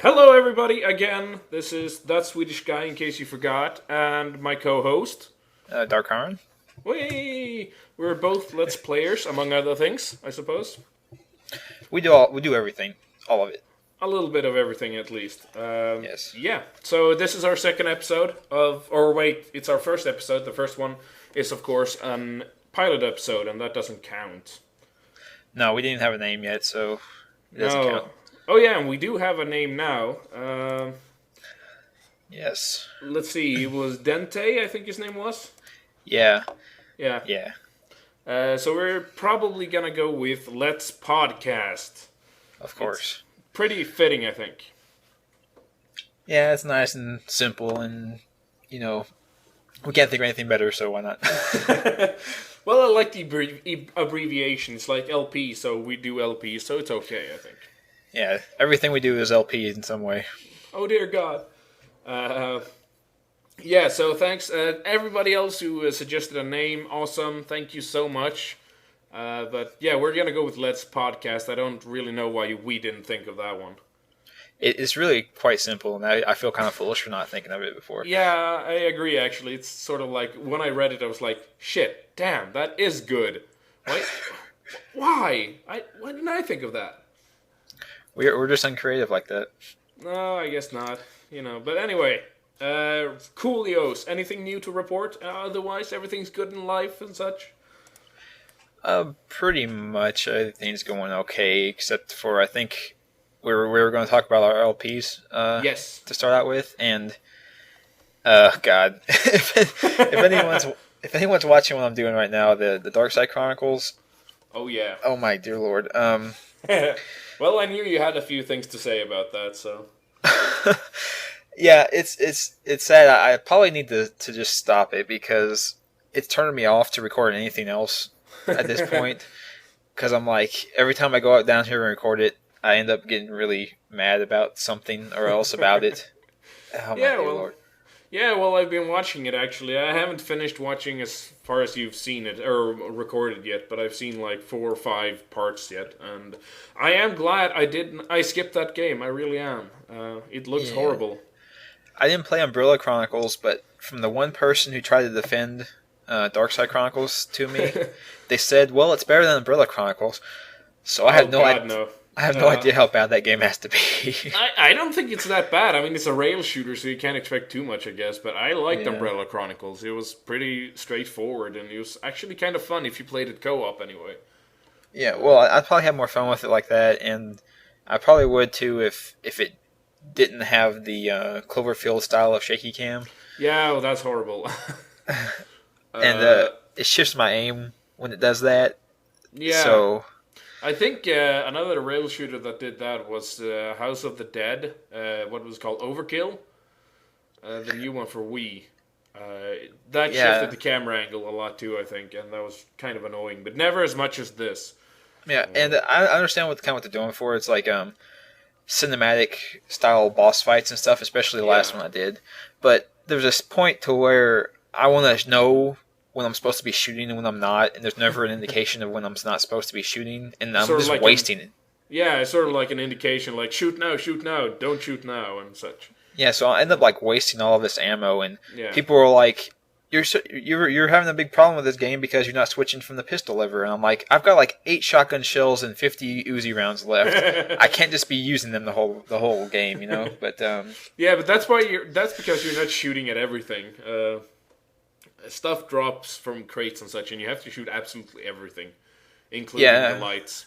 Hello, everybody, again. This is That Swedish Guy, in case you forgot, and my co-host. DarkChiron. We're both Let's Players, among other things, I suppose. We do everything, all of it. A little bit of everything, at least. Yes. Yeah, so this is our second episode it's our first episode. The first one is, of course, an pilot episode, and that doesn't count. No, we didn't have a name yet, so it doesn't count. Oh, yeah, and we do have a name now. Yes. Let's see, it was Dentei, I think his name was? Yeah. Yeah. Yeah. So we're probably gonna go with Let's Podcast. Of course. It's pretty fitting, I think. Yeah, it's nice and simple, and, we can't think of anything better, so why not? Well, I like the abbreviations, like LP, so we do LP, so it's okay, I think. Yeah, everything we do is LP in some way. Oh, dear God. Yeah, so thanks. Everybody else who suggested a name, awesome. Thank you so much. But yeah, we're going to go with Let's Podcast. I don't really know why we didn't think of that one. It's really quite simple, and I feel kind of foolish for not thinking of it before. Yeah, I agree, actually. It's sort of like, when I read it, I was like, shit, damn, that is good. Why? Why didn't I think of that? We're just uncreative like that. No, I guess not. But anyway, Coolios, anything new to report? Otherwise, everything's good in life and such? Pretty much everything's going okay, except for, I think, we were going to talk about our LPs. Yes. To start out with, and God, if anyone's watching what I'm doing right now, the Dark Chronicles. Oh yeah. Oh my dear Lord. Well, I knew you had a few things to say about that, so. Yeah, it's sad. I probably need to just stop it because it's turning me off to record anything else at this point. Because I'm like, every time I go out down here and record it, I end up getting really mad about something or else about it. Oh my dear Lord. Yeah, well, I've been watching it, actually. I haven't finished watching as far as you've seen it, or recorded yet, but I've seen like 4 or 5 parts yet, and I am glad I skipped that game, I really am. It looks horrible. I didn't play Umbrella Chronicles, but from the one person who tried to defend Dark Chronicles to me, they said, well, it's better than Umbrella Chronicles, so I have no idea. I have no idea how bad that game has to be. I don't think it's that bad. I mean, it's a rail shooter, so you can't expect too much, I guess. But I liked Umbrella Chronicles. It was pretty straightforward, and it was actually kind of fun if you played it co-op anyway. Yeah, well, I'd probably have more fun with it like that, and I probably would too if it didn't have the Cloverfield style of shaky cam. Yeah, well, that's horrible. And it shifts my aim when it does that. Yeah. So I think another rail shooter that did that was House of the Dead, what was called Overkill, the new one for Wii. That shifted the camera angle a lot too, I think, and that was kind of annoying, but never as much as this. Yeah, and I understand what they're doing for. It's like cinematic style boss fights and stuff, especially the last one I did. But there's this point to where I want to know when I'm supposed to be shooting and when I'm not, and there's never an indication of when I'm not supposed to be shooting, and I'm just wasting it. Yeah, it's sort of like an indication, like shoot now, don't shoot now, and such. Yeah, so I end up like wasting all of this ammo, and people are like, "You're having a big problem with this game because you're not switching from the pistol lever." And I'm like, "I've got like 8 shotgun shells and 50 Uzi rounds left. I can't just be using them the whole game, you know." But yeah, but that's because you're not shooting at everything. Stuff drops from crates and such, and you have to shoot absolutely everything, including the lights.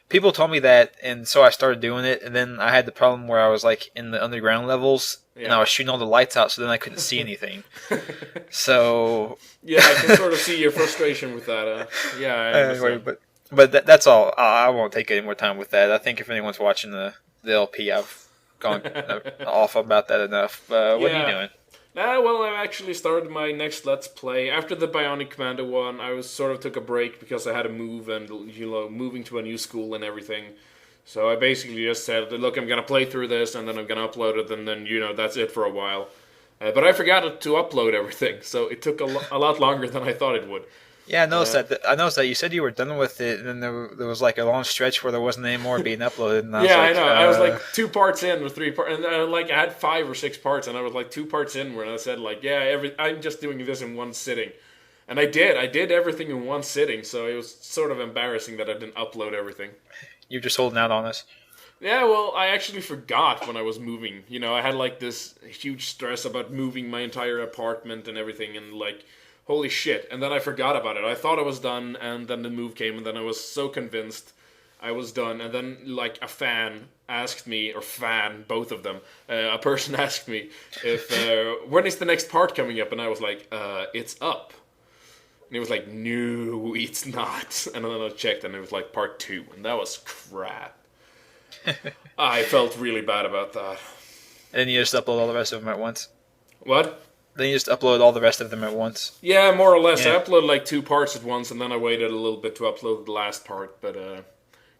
People told me that, and so I started doing it, and then I had the problem where I was like in the underground levels, and I was shooting all the lights out, so then I couldn't see anything. So yeah, I can sort of see your frustration with that. Anyway, but that's all. I won't take any more time with that. I think if anyone's watching the LP, I've gone off about that enough. What are you doing? Well, I've actually started my next Let's Play. After the Bionic Commando one, I sort of took a break because I had to move and, moving to a new school and everything. So I basically just said, look, I'm going to play through this, and then I'm going to upload it, and then, that's it for a while. But I forgot to upload everything, so it took a lot longer than I thought it would. Yeah, I noticed that. I noticed that you said you were done with it, and then there was like a long stretch where there wasn't any more being uploaded, and I was Yeah, like, I know. I was like 2 parts in with 3 parts, and like I had 5 or 6 parts, and I was like 2 parts in where I said like, yeah, I'm just doing this in one sitting, and I did. I did everything in one sitting, so it was sort of embarrassing that I didn't upload everything. You're just holding out on us. Yeah, well, I actually forgot when I was moving. You know, I had like this huge stress about moving my entire apartment and everything, and like, holy shit. And then I forgot about it. I thought I was done, and then the move came, and then I was so convinced I was done. And then, like, a fan asked me, or fan, both of them, a person asked me if, when is the next part coming up? And I was like, it's up. And he was like, no, it's not. And then I checked, and it was like part 2, and that was crap. I felt really bad about that. And you just upload all the rest of them at once? What? Then you just upload all the rest of them at once? Yeah, more or less. Yeah. I uploaded like 2 parts at once, and then I waited a little bit to upload the last part. But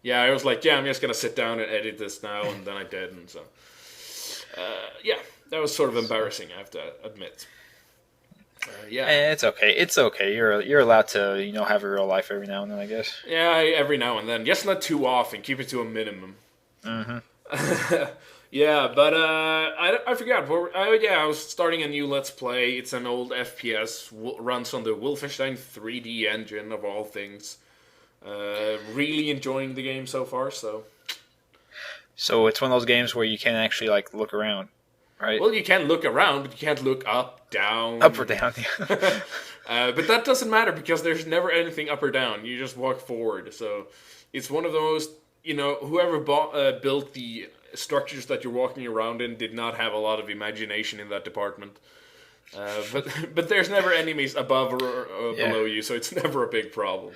yeah, I was like, yeah, I'm just going to sit down and edit this now, and then I did. And so, yeah, that was sort of embarrassing, I have to admit. Yeah, it's okay. It's okay. You're allowed to have a real life every now and then, I guess. Yeah, every now and then. Just not too often. Keep it to a minimum. Mm-hmm. Yeah, but I forgot. I was starting a new Let's Play. It's an old FPS. Runs on the Wolfenstein 3D engine of all things. Really enjoying the game so far. So it's one of those games where you can't actually like look around, right? Well, you can look around, but you can't look up, down. Up or down. But that doesn't matter because there's never anything up or down. You just walk forward. So it's one of those. Whoever built the structures that you're walking around in did not have a lot of imagination in that department. But there's never enemies above or below you, so it's never a big problem.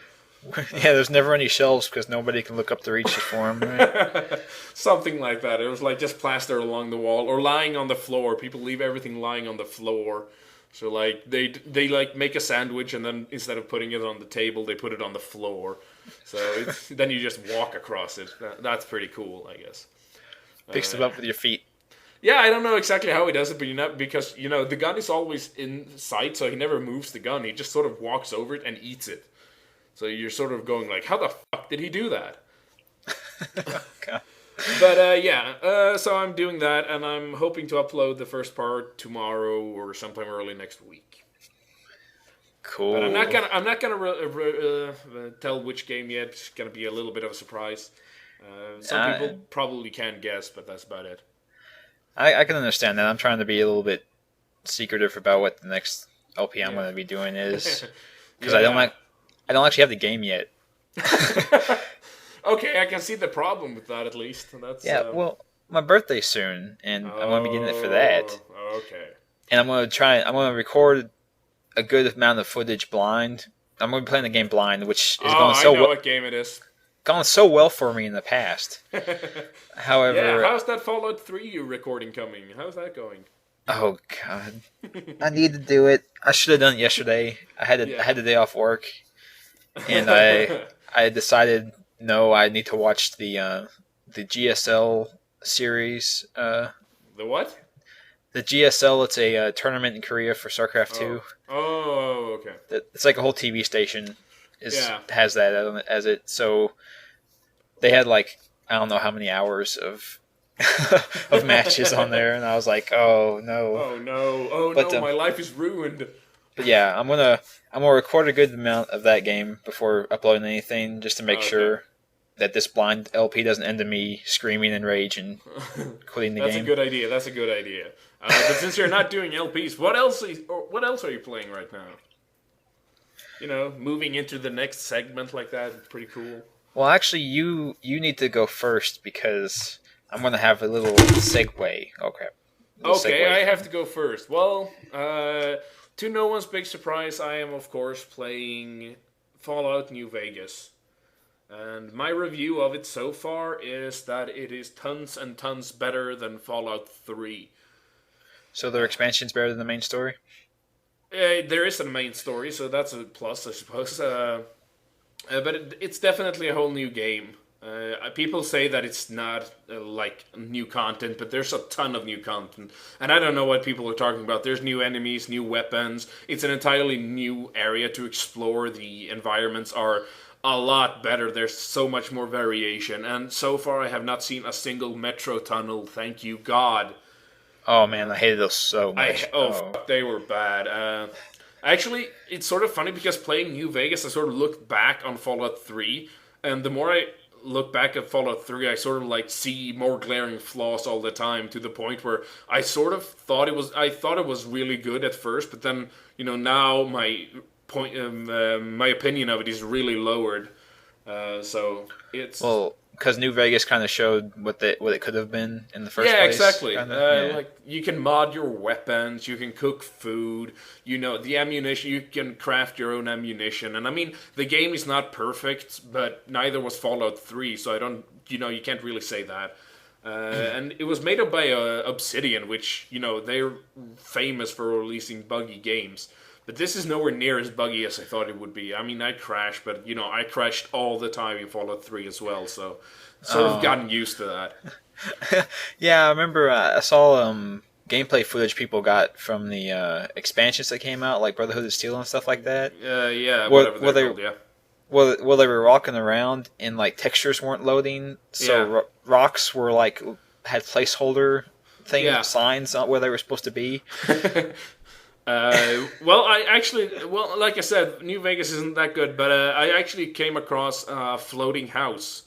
Yeah, there's never any shelves because nobody can look up to reach for them. Right? Something like that. It was like just plaster along the wall or lying on the floor. People leave everything lying on the floor. So like they like make a sandwich and then instead of putting it on the table, they put it on the floor. So then you just walk across it. That's pretty cool, I guess. Picks them up with your feet. Yeah, I don't know exactly how he does it, but because the gun is always in sight, so he never moves the gun. He just sort of walks over it and eats it. So you're sort of going like, how the fuck did he do that? Okay. But yeah, so I'm doing that, and I'm hoping to upload the first part tomorrow or sometime early next week. Cool. But I'm not gonna tell which game yet. It's gonna be a little bit of a surprise. Some people probably can guess, but that's about it. I can understand that. I'm trying to be a little bit secretive about what the next LP I'm going to be doing is because I don't actually have the game yet. Okay, I can see the problem with that at least. That's well, my birthday's soon, and I'm going to be getting it for that. Okay. And I'm going to record a good amount of footage blind. I'm going to be playing the game blind, which is going so well. I know what game it is. Gone so well for me in the past. However, how's that Fallout 3 recording coming? How's that going? Oh God, I need to do it. I should have done it yesterday. I had the day off work, and I decided no, I need to watch the GSL series. The what? The GSL. It's a tournament in Korea for StarCraft 2. Oh, okay. It's like a whole TV station. Has that as it. So they had like I don't know how many hours of of matches on there, and I was like, oh no, my life is ruined. But yeah, I'm gonna record a good amount of that game before uploading anything, just to make sure that this blind LP doesn't end in me screaming in rage and quitting the game. That's a good idea. But since you're not doing LPs, what else are you playing right now? Moving into the next segment like that, it's pretty cool. Well, actually, you need to go first because I'm going to have a little segue. Oh, crap. Okay, I have to go first. Well, to no one's big surprise, I am, of course, playing Fallout New Vegas. And my review of it so far is that it is tons and tons better than Fallout 3. So their expansion's better than the main story? There is a main story, so that's a plus, I suppose. But it's definitely a whole new game. People say that it's not like new content, but there's a ton of new content, and I don't know what people are talking about. There's new enemies, new weapons. It's an entirely new area to explore. The environments are a lot better. There's so much more variation, and so far I have not seen a single metro tunnel. Thank you, God. Oh man, I hated those so much. Fuck, they were bad. Actually, it's sort of funny because playing New Vegas, I sort of looked back on Fallout 3, and the more I look back at Fallout 3, I sort of like see more glaring flaws all the time, to the point where I sort of thought it was really good at first, but then now my my opinion of it is really lowered. So it's because New Vegas kind of showed what it could have been in the first place. Yeah, exactly. Kinda. Like you can mod your weapons, you can cook food, the ammunition, you can craft your own ammunition. And I mean, the game is not perfect, but neither was Fallout 3, so I don't, you can't really say that. And it was made up by Obsidian, which, they're famous for releasing buggy games. But this is nowhere near as buggy as I thought it would be. I mean, I crashed, but, I crashed all the time in Fallout 3 as well, so sort of gotten used to that. Yeah, I remember I saw gameplay footage people got from the expansions that came out, like Brotherhood of Steel and stuff like that. Yeah, whatever they're called, yeah. Well, they were walking around and, like, textures weren't loading, so rocks were, like, had placeholder signs on where they were supposed to be. Like I said, New Vegas isn't that good, but I actually came across a floating house.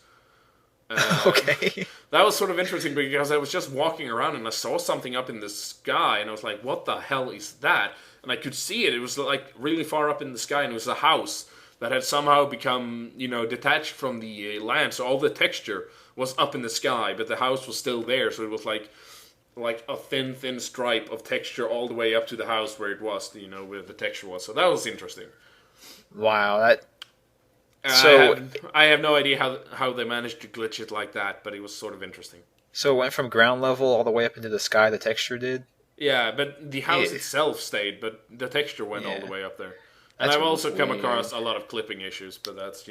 Okay. That was sort of interesting because I was just walking around and I saw something up in the sky, and I was like, what the hell is that? And I could see it. It was like really far up in the sky, and it was a house that had somehow become, detached from the land, so all the texture was up in the sky, but the house was still there, so it was like a thin stripe of texture all the way up to the house where it was, where the texture was. So that was interesting. Wow, I have no idea how they managed to glitch it like that, but it was sort of interesting. So it went from ground level all the way up into the sky, the texture did? Yeah, but the house itself stayed, but the texture went all the way up there. And I've also come across a lot of clipping issues, but that's,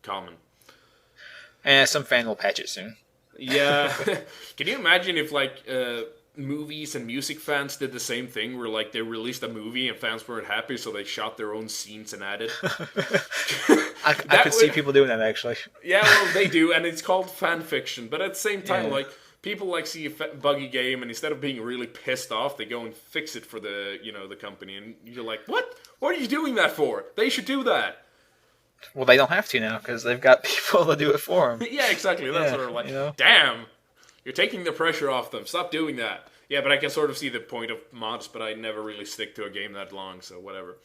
common. And some fan will patch it soon. Yeah. Can you imagine if, like, movies and music fans did the same thing, where, like, they released a movie and fans weren't happy, so they shot their own scenes and added? I could see people doing that, actually. Yeah, well, they do, and it's called fan fiction. But at the same time, like, people, like, see a buggy game, and instead of being really pissed off, they go and fix it for the, the company. And you're like, what? What are you doing that for? They should do that. Well, they don't have to now, because they've got people to do it for them. Yeah, exactly. That's sort of like, damn, you're taking the pressure off them. Stop doing that. Yeah, but I can sort of see the point of mods, but I never really stick to a game that long, so whatever.